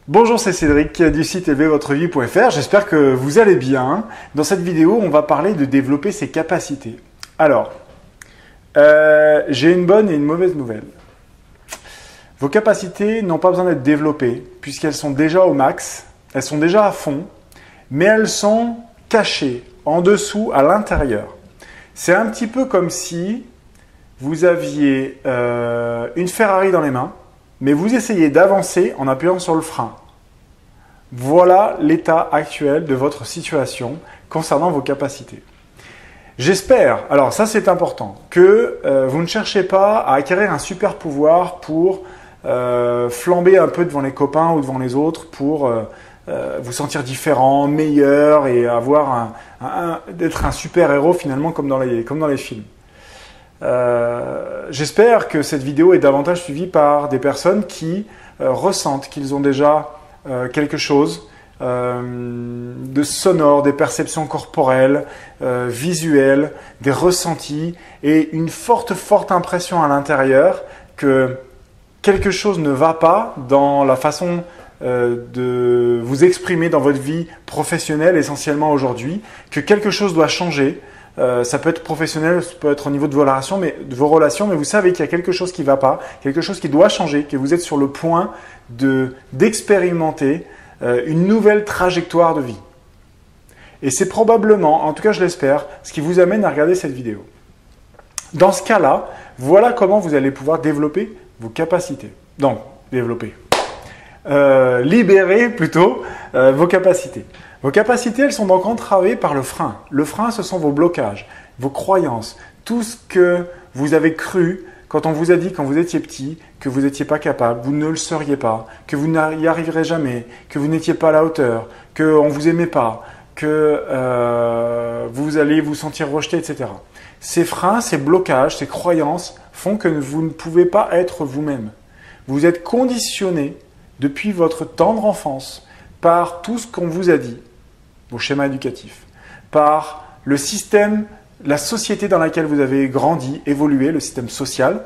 Bonjour, c'est Cédric du site élevez-votre-vie.fr. J'espère que vous allez bien. Dans cette vidéo, on va parler de développer ses capacités. Alors, j'ai une bonne et une mauvaise nouvelle. Vos capacités n'ont pas besoin d'être développées puisqu'elles sont déjà au max, elles sont déjà à fond, mais elles sont cachées en dessous à l'intérieur. C'est un petit peu comme si vous aviez une Ferrari dans les mains, mais vous essayez d'avancer en appuyant sur le frein. Voilà l'état actuel de votre situation concernant vos capacités. J'espère, alors ça c'est important, que vous ne cherchez pas à acquérir un super pouvoir pour flamber un peu devant les copains ou devant les autres, pour vous sentir différent, meilleur et avoir d'être un super héros finalement comme dans les films. J'espère que cette vidéo est davantage suivie par des personnes qui ressentent qu'ils ont déjà quelque chose de sonore, des perceptions corporelles, visuelles, des ressentis et une forte impression à l'intérieur que quelque chose ne va pas dans la façon de vous exprimer dans votre vie professionnelle essentiellement aujourd'hui, que quelque chose doit changer. Ça peut être professionnel, ça peut être au niveau de vos relations, mais vous savez qu'il y a quelque chose qui ne va pas, quelque chose qui doit changer, que vous êtes sur le point d'expérimenter une nouvelle trajectoire de vie. Et c'est probablement, en tout cas je l'espère, ce qui vous amène à regarder cette vidéo. Dans ce cas-là, voilà comment vous allez pouvoir développer vos capacités. Donc, libérer plutôt vos capacités. Vos capacités, elles sont donc entravées par le frein. Le frein, ce sont vos blocages, vos croyances, tout ce que vous avez cru quand on vous a dit, quand vous étiez petit, que vous n'étiez pas capable, vous ne le seriez pas, que vous n'y arriverez jamais, que vous n'étiez pas à la hauteur, qu'on ne vous aimait pas, que vous allez vous sentir rejeté, etc. Ces freins, ces blocages, ces croyances font que vous ne pouvez pas être vous-même. Vous êtes conditionné depuis votre tendre enfance par tout ce qu'on vous a dit, vos schémas éducatifs, par le système, la société dans laquelle vous avez grandi, évolué, le système social,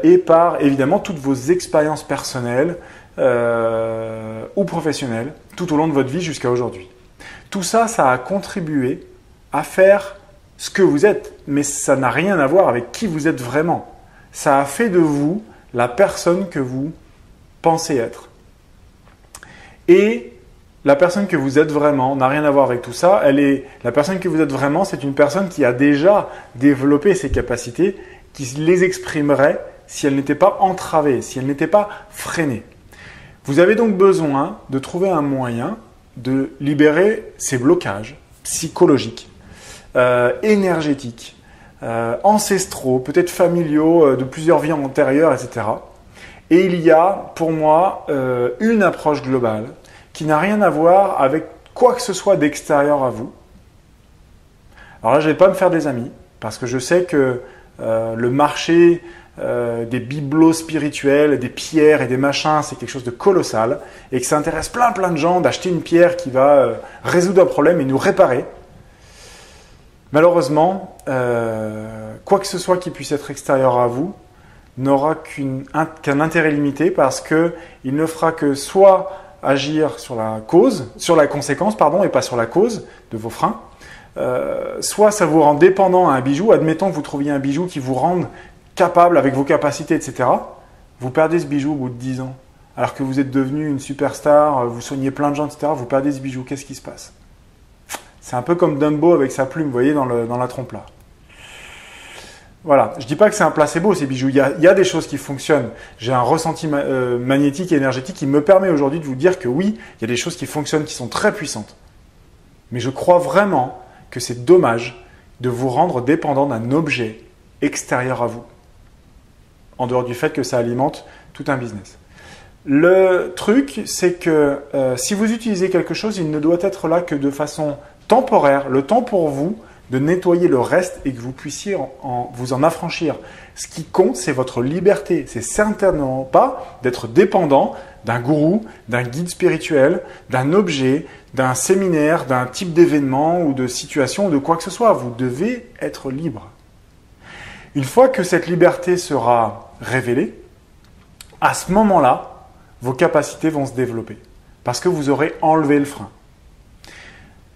et par évidemment toutes vos expériences personnelles ou professionnelles tout au long de votre vie jusqu'à aujourd'hui. Tout ça, ça a contribué à faire ce que vous êtes, mais ça n'a rien à voir avec qui vous êtes vraiment. Ça a fait de vous la personne que vous pensez être. Et la personne que vous êtes vraiment n'a rien à voir avec tout ça. La personne que vous êtes vraiment, c'est une personne qui a déjà développé ses capacités, qui les exprimerait si elles n'étaient pas entravées, si elles n'étaient pas freinées. Vous avez donc besoin de trouver un moyen de libérer ces blocages psychologiques, énergétiques, ancestraux, peut-être familiaux, de plusieurs vies antérieures, etc. Et il y a pour moi une approche globale qui n'a rien à voir avec quoi que ce soit d'extérieur à vous. Alors là, je ne vais pas me faire des amis, parce que je sais que le marché des bibelots spirituels, des pierres et des machins, c'est quelque chose de colossal, et que ça intéresse plein de gens d'acheter une pierre qui va résoudre un problème et nous réparer. Malheureusement, quoi que ce soit qui puisse être extérieur à vous n'aura qu'un intérêt limité, parce qu'il ne fera que soit agir sur la conséquence, et pas sur la cause de vos freins. Soit ça vous rend dépendant à un bijou. Admettons que vous trouviez un bijou qui vous rende capable avec vos capacités, etc. Vous perdez ce bijou au bout de 10 ans. Alors que vous êtes devenu une superstar, vous soignez plein de gens, etc. Vous perdez ce bijou. Qu'est-ce qui se passe? C'est un peu comme Dumbo avec sa plume, vous voyez, dans la trompe là. Voilà, je ne dis pas que c'est un placebo ces bijoux, il y a des choses qui fonctionnent. J'ai un ressenti magnétique et énergétique qui me permet aujourd'hui de vous dire que oui, il y a des choses qui fonctionnent, qui sont très puissantes. Mais je crois vraiment que c'est dommage de vous rendre dépendant d'un objet extérieur à vous, en dehors du fait que ça alimente tout un business. Le truc, c'est que si vous utilisez quelque chose, il ne doit être là que de façon temporaire, le temps pour vous de nettoyer le reste et que vous puissiez vous en affranchir. Ce qui compte, c'est votre liberté. C'est certainement pas d'être dépendant d'un gourou, d'un guide spirituel, d'un objet, d'un séminaire, d'un type d'événement ou de situation ou de quoi que ce soit. Vous devez être libre. Une fois que cette liberté sera révélée, à ce moment-là, vos capacités vont se développer. parce que vous aurez enlevé le frein.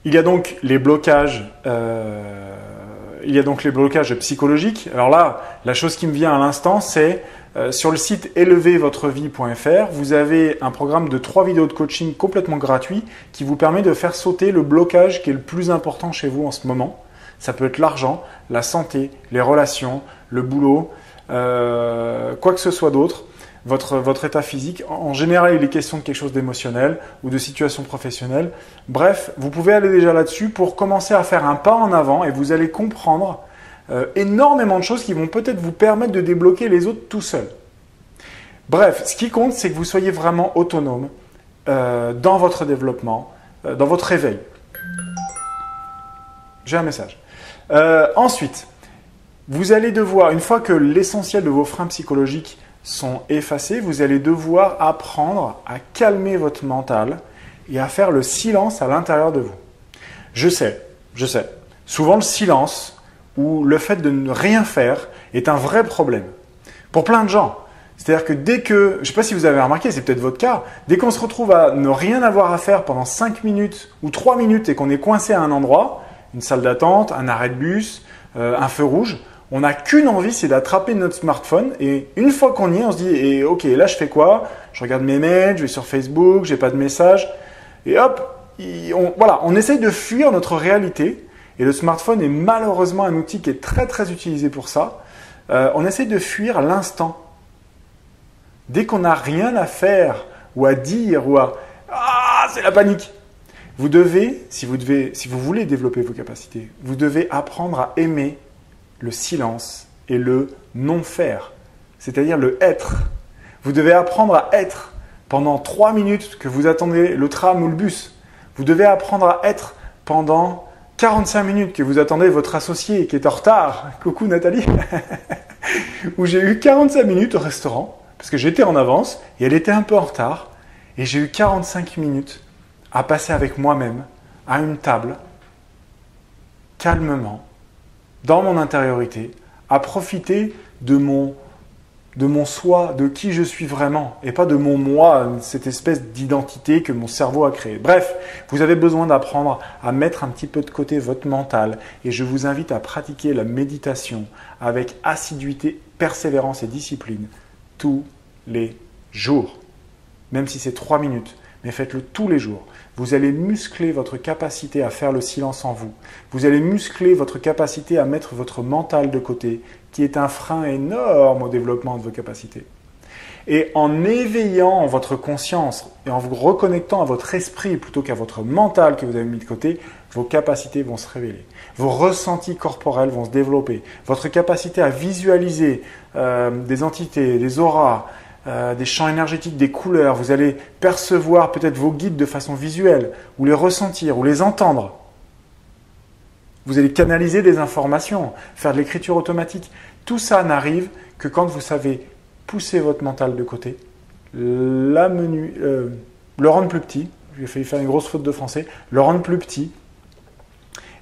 Il y a donc les blocages, psychologiques. Alors là, la chose qui me vient à l'instant, c'est sur le site élevez-votre-vie.fr, vous avez un programme de 3 vidéos de coaching complètement gratuit qui vous permet de faire sauter le blocage qui est le plus important chez vous en ce moment. Ça peut être l'argent, la santé, les relations, le boulot, quoi que ce soit d'autre, votre état physique. En général, il est question de quelque chose d'émotionnel ou de situation professionnelle. Bref, vous pouvez aller déjà là-dessus pour commencer à faire un pas en avant et vous allez comprendre énormément de choses qui vont peut-être vous permettre de débloquer les autres tout seul. Bref, ce qui compte, c'est que vous soyez vraiment autonome dans votre développement, dans votre éveil. J'ai un message. Ensuite, vous allez devoir, une fois que l'essentiel de vos freins psychologiques sont effacés, vous allez devoir apprendre à calmer votre mental et à faire le silence à l'intérieur de vous. Je sais. Souvent, le silence ou le fait de ne rien faire est un vrai problème pour plein de gens. C'est-à-dire que je ne sais pas si vous avez remarqué, c'est peut-être votre cas, dès qu'on se retrouve à ne rien avoir à faire pendant 5 minutes ou 3 minutes et qu'on est coincé à un endroit, une salle d'attente, un arrêt de bus, un feu rouge, on n'a qu'une envie, c'est d'attraper notre smartphone et une fois qu'on y est, on se dit ok, là je fais quoi? Je regarde mes mails, je vais sur Facebook, j'ai pas de message et hop, on essaye de fuir notre réalité et le smartphone est malheureusement un outil qui est très très utilisé pour ça. On essaye de fuir l'instant. Dès qu'on n'a rien à faire ou à dire c'est la panique. Vous devez, si vous voulez développer vos capacités, vous devez apprendre à aimer le silence et le non-faire, c'est-à-dire le être. Vous devez apprendre à être pendant 3 minutes que vous attendez le tram ou le bus. Vous devez apprendre à être pendant 45 minutes que vous attendez votre associé qui est en retard. Coucou Nathalie. Où j'ai eu 45 minutes au restaurant parce que j'étais en avance et elle était un peu en retard. Et j'ai eu 45 minutes à passer avec moi-même à une table, calmement, dans mon intériorité, à profiter de mon soi, de qui je suis vraiment, et pas de mon moi, cette espèce d'identité que mon cerveau a créée. Bref, vous avez besoin d'apprendre à mettre un petit peu de côté votre mental, et je vous invite à pratiquer la méditation avec assiduité, persévérance et discipline tous les jours. Même si c'est 3 minutes, mais faites-le tous les jours. Vous allez muscler votre capacité à faire le silence en vous. Vous allez muscler votre capacité à mettre votre mental de côté, qui est un frein énorme au développement de vos capacités. Et en éveillant votre conscience et en vous reconnectant à votre esprit plutôt qu'à votre mental que vous avez mis de côté, vos capacités vont se révéler. Vos ressentis corporels vont se développer. Votre capacité à visualiser des entités, des auras, des champs énergétiques, des couleurs. Vous allez percevoir peut-être vos guides de façon visuelle, ou les ressentir, ou les entendre. Vous allez canaliser des informations, faire de l'écriture automatique. Tout ça n'arrive que quand vous savez pousser votre mental de côté, le rendre plus petit, j'ai failli faire une grosse faute de français, le rendre plus petit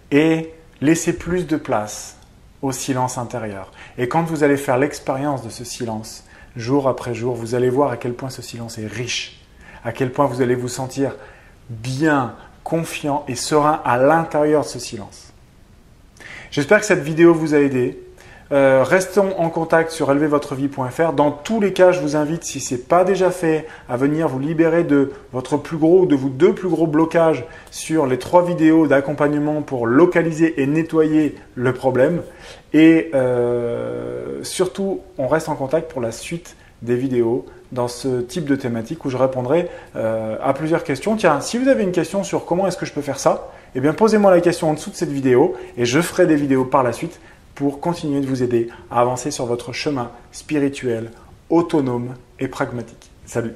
et laisser plus de place au silence intérieur. Et quand vous allez faire l'expérience de ce silence, jour après jour, vous allez voir à quel point ce silence est riche, à quel point vous allez vous sentir bien, confiant et serein à l'intérieur de ce silence. J'espère que cette vidéo vous a aidé. Restons en contact sur élevez-votre-vie.fr. Dans tous les cas, je vous invite, si ce n'est pas déjà fait, à venir vous libérer de votre plus gros ou de vos 2 plus gros blocages sur les 3 vidéos d'accompagnement pour localiser et nettoyer le problème. Et surtout, on reste en contact pour la suite des vidéos dans ce type de thématique où je répondrai à plusieurs questions. Tiens, si vous avez une question sur comment est-ce que je peux faire ça, eh bien posez-moi la question en dessous de cette vidéo et je ferai des vidéos par la suite pour continuer de vous aider à avancer sur votre chemin spirituel, autonome et pragmatique. Salut!